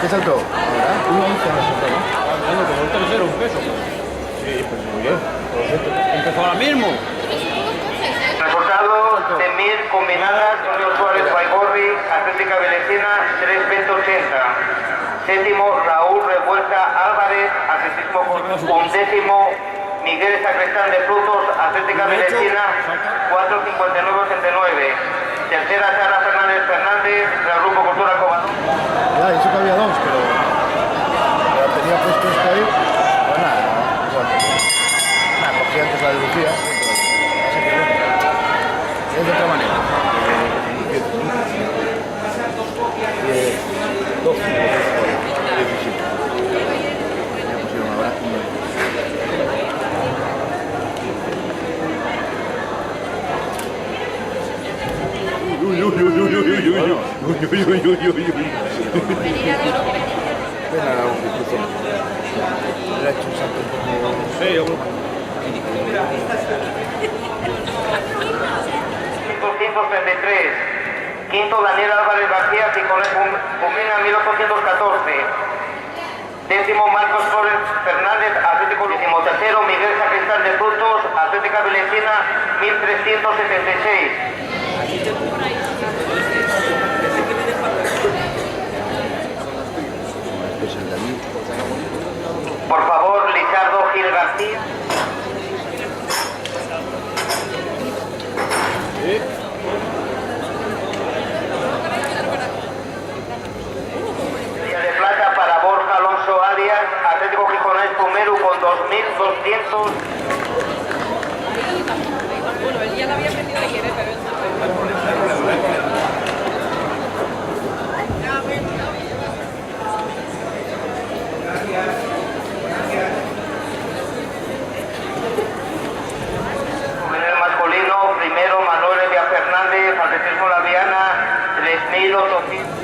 ¿Qué saltó? Ahora, 1.11 me saltó, ¿no? Ganando como el tercero, un peso. Sí, pues muy bien. Empezó ahora mismo. Resultado de 1000 combinadas, Unión Suárez Baigorri, Atlética Belecina 3.2080. Séptimo, Raúl Revuelta Álvarez, atletismo undécimo, Miguel Sacristán de Frutos, Atlética Belecina 4.59.89. Tercera, Sara Fernández Fernández, del Grupo Cultura Covadonga. Ya, eso que había dos, pero tenía puesto esto ahí. Pues nada, igual. Nada, cogí antes la de Lucía. Así que bueno. Es de otra manera. 12, 17. Ya pusieron ahora. Uy, uy, uy, uy, uy, uy, uy, uy, uy, uy, uy, uy, uy. Pena la constitución. Le ha hecho un salto un poco. Sí, yo creo. 533. Quinto, Daniel Álvarez García, Cicomina 1814. Décimo, Marcos Flores Fernández, Atlético. Decimotercero, Miguel Sacristán de Frutos, Atlética Belecina 1376. Por favor, Lizardo Gil García. De plata para Borja Alonso Arias, Atlético Gijonés Pumeru con 2200. Bueno, él ya la había aprendido de querer, pero él no. Juvenil masculino, primero Manuel Villa Fernández, atletismo La Viana 3800.